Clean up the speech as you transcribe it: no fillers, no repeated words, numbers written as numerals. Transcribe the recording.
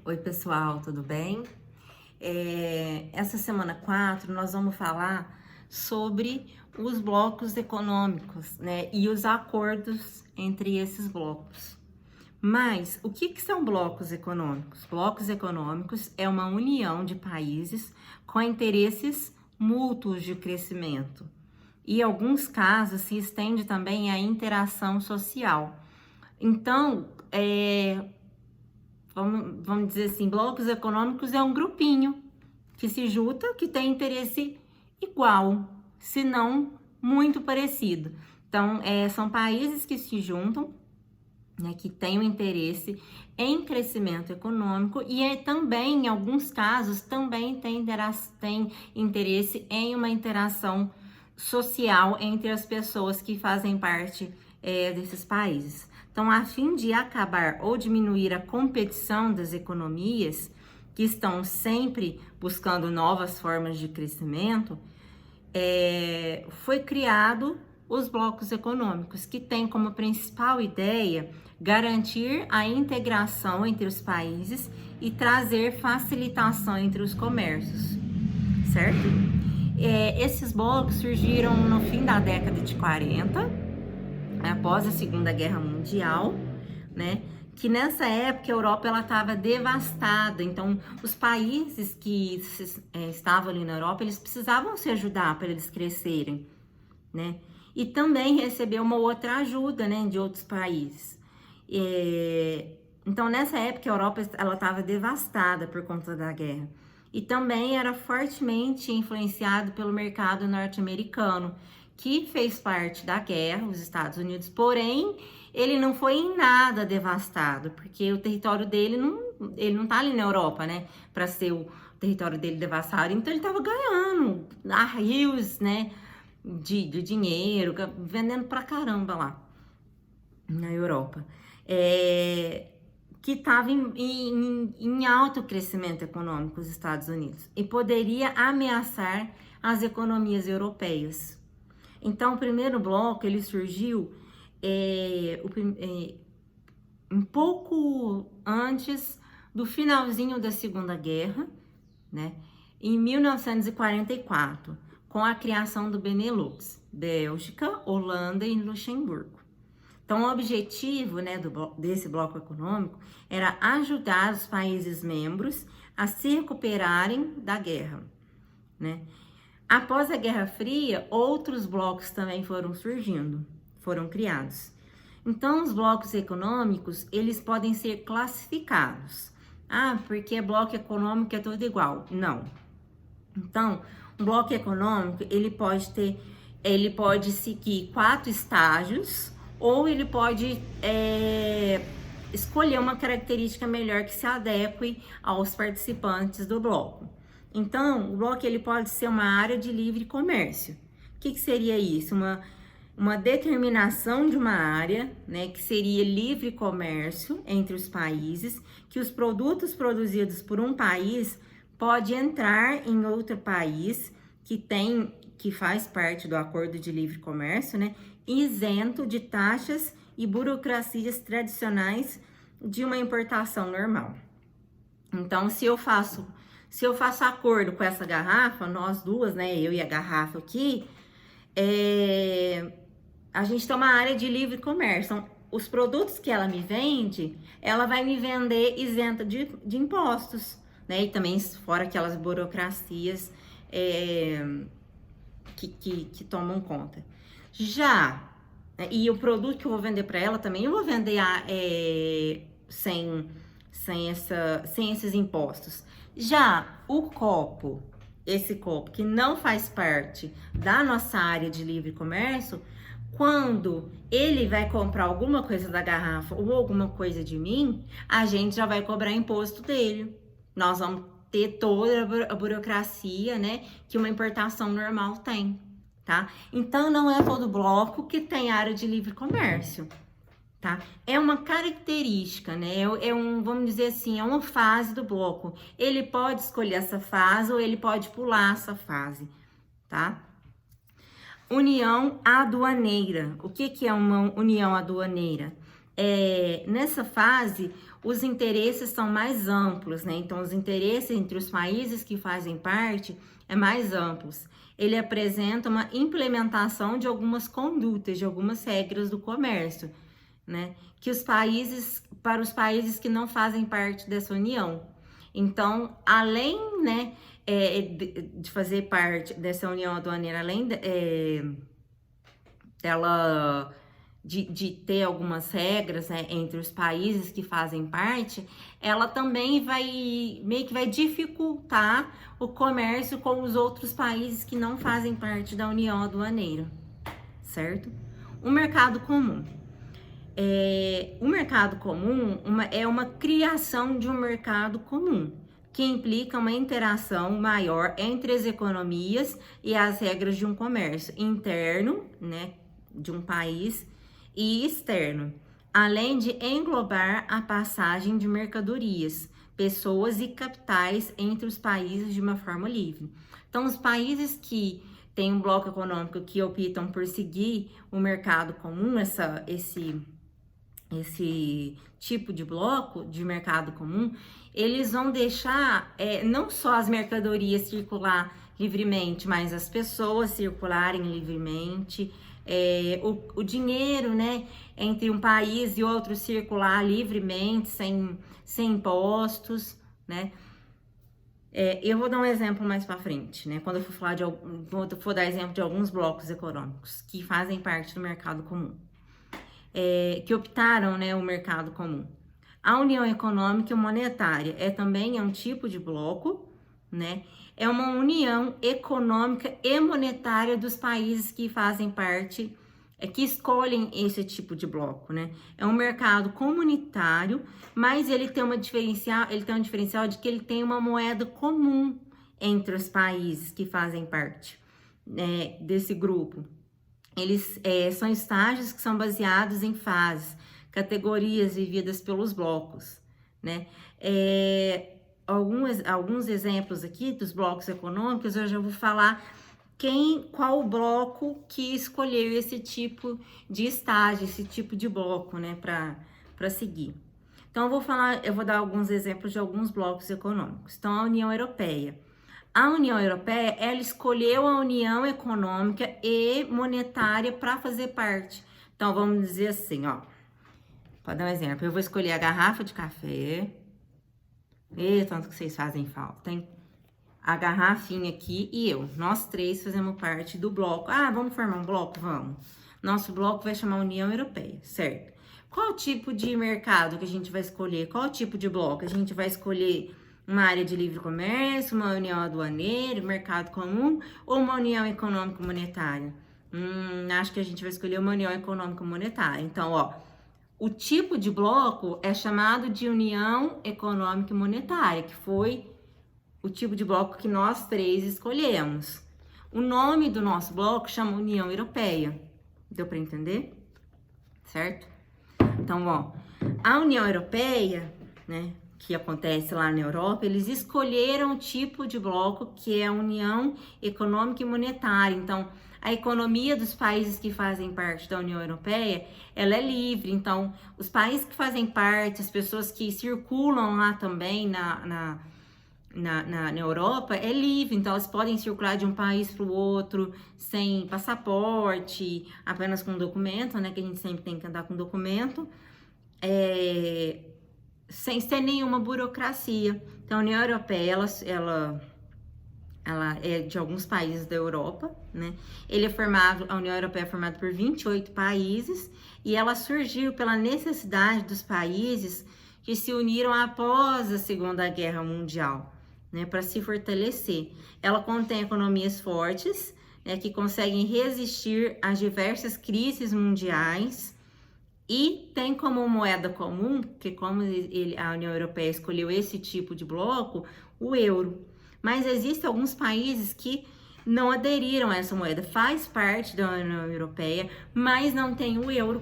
Oi, pessoal, tudo bem? Essa semana 4 nós vamos falar sobre os blocos econômicos, né? E os acordos entre esses blocos. Mas o que são blocos econômicos? Blocos econômicos é uma união de países com interesses mútuos de crescimento. E em alguns casos se estende também à interação social. Então, vamos dizer assim, blocos econômicos é um grupinho que se junta, que tem interesse igual, se não muito parecido. Então, são países que se juntam, né, que têm um interesse em crescimento econômico e também, em alguns casos, também tem interesse em uma interação social entre as pessoas que fazem parte desses países. Então, a fim de acabar ou diminuir a competição das economias, que estão sempre buscando novas formas de crescimento, foi criado os blocos econômicos, que tem como principal ideia garantir a integração entre os países e trazer facilitação entre os comércios, certo? Esses blocos surgiram no fim da década de 40, após a Segunda Guerra Mundial, né? Que nessa época a Europa ela estava devastada, então os países que estavam ali na Europa, eles precisavam se ajudar para eles crescerem, né? E também receber uma outra ajuda, né, de outros países. Então nessa época a Europa ela estava devastada por conta da guerra e também era fortemente influenciado pelo mercado norte-americano, que fez parte da guerra, os Estados Unidos, porém ele não foi em nada devastado, porque o território dele ele não tá ali na Europa, né, para ser o território dele devastado, então ele tava ganhando a rios, né, de dinheiro, vendendo pra caramba lá na Europa, que estava em alto crescimento econômico os Estados Unidos e poderia ameaçar as economias europeias. Então, o primeiro bloco ele surgiu um pouco antes do finalzinho da Segunda Guerra, né? Em 1944, com a criação do Benelux, Bélgica, Holanda e Luxemburgo. Então, o objetivo, né, desse bloco econômico era ajudar os países membros a se recuperarem da guerra, né? Após a Guerra Fria, outros blocos também foram surgindo, foram criados. Então, os blocos econômicos, eles podem ser classificados. Ah, porque bloco econômico é tudo igual. Não. Então, um bloco econômico, ele pode seguir 4 estágios, ou ele pode escolher uma característica melhor que se adeque aos participantes do bloco. Então, o bloco ele pode ser uma área de livre comércio. O que seria isso? Uma determinação de uma área, né, que seria livre comércio entre os países, que os produtos produzidos por um país pode entrar em outro país que faz parte do acordo de livre comércio, né, isento de taxas e burocracias tradicionais de uma importação normal. Então, se eu faço acordo com essa garrafa, nós duas, né, eu e a garrafa aqui, a gente tem uma área de livre comércio. Então, os produtos que ela me vende, ela vai me vender isenta de impostos, né? E também fora aquelas burocracias que tomam conta. E o produto que eu vou vender para ela também, eu vou vender sem esses impostos. Já esse copo que não faz parte da nossa área de livre comércio, quando ele vai comprar alguma coisa da garrafa ou alguma coisa de mim, a gente já vai cobrar imposto dele. Nós vamos ter toda a burocracia, né, que uma importação normal tem, tá? Então, não é todo bloco que tem área de livre comércio, tá? É uma característica, né? Vamos dizer assim, é uma fase do bloco. Ele pode escolher essa fase ou ele pode pular essa fase, tá? União aduaneira. O que é uma união aduaneira? Nessa fase, os interesses são mais amplos, né? Então, os interesses entre os países que fazem parte é mais amplos. Ele apresenta uma implementação de algumas condutas, de algumas regras do comércio, né? Que para os países que não fazem parte dessa união. Então, além, né, de fazer parte dessa união aduaneira, além dela de ter algumas regras, né, entre os países que fazem parte, ela também meio que vai dificultar o comércio com os outros países que não fazem parte da união aduaneira, certo? O mercado comum. O mercado comum é uma criação de um mercado comum, que implica uma interação maior entre as economias e as regras de um comércio interno, né, de um país, e externo, além de englobar a passagem de mercadorias, pessoas e capitais entre os países de uma forma livre. Então, os países que têm um bloco econômico que optam por seguir o mercado comum, esse tipo de bloco de mercado comum, eles vão deixar não só as mercadorias circular livremente, mas as pessoas circularem livremente, o dinheiro, né, entre um país e outro circular livremente, sem impostos, né? Eu vou dar um exemplo mais para frente, né? Quando eu for dar exemplo de alguns blocos econômicos que fazem parte do mercado comum, que optaram, né, o mercado comum. A União Econômica e Monetária também é um tipo de bloco, né? É uma união econômica e monetária dos países que fazem parte, que escolhem esse tipo de bloco, né? É um mercado comunitário, mas ele tem um diferencial de que ele tem uma moeda comum entre os países que fazem parte, né, desse grupo. Eles são estágios que são baseados em fases, categorias vividas pelos blocos, né? Alguns exemplos aqui dos blocos econômicos, eu já vou falar qual bloco que escolheu esse tipo de estágio, esse tipo de bloco, né, para seguir. Então, eu vou dar alguns exemplos de alguns blocos econômicos. Então, a União Europeia. A União Europeia, ela escolheu a União Econômica e Monetária para fazer parte. Então, vamos dizer assim, ó. Pode dar um exemplo. Eu vou escolher a garrafa de café. Tanto que vocês fazem falta, hein? A garrafinha aqui e eu. Nós três fazemos parte do bloco. Ah, vamos formar um bloco? Vamos. Nosso bloco vai chamar União Europeia, certo? Qual tipo de mercado que a gente vai escolher? Qual tipo de bloco? A gente vai escolher uma área de livre comércio, uma união aduaneira, mercado comum ou uma união econômica monetária? Acho que a gente vai escolher uma união econômica monetária. Então, ó, o tipo de bloco é chamado de união econômica e monetária, que foi o tipo de bloco que nós três escolhemos. O nome do nosso bloco chama União Europeia. Deu para entender? Certo? Então, ó, a União Europeia, né, que acontece lá na Europa, eles escolheram o tipo de bloco que é a União Econômica e Monetária. Então, a economia dos países que fazem parte da União Europeia, ela é livre. Então, os países que fazem parte, as pessoas que circulam lá também na Europa, é livre. Então, elas podem circular de um país para o outro sem passaporte, apenas com documento, né? Que a gente sempre tem que andar com documento. Sem nenhuma burocracia. Então, a União Europeia, ela é de alguns países da Europa, né? A União Europeia é formada por 28 países e ela surgiu pela necessidade dos países que se uniram após a Segunda Guerra Mundial, né? Para se fortalecer. Ela contém economias fortes, né? Que conseguem resistir às diversas crises mundiais. E tem como moeda comum, que como a União Europeia escolheu esse tipo de bloco, o euro. Mas existem alguns países que não aderiram a essa moeda, faz parte da União Europeia, mas não tem o euro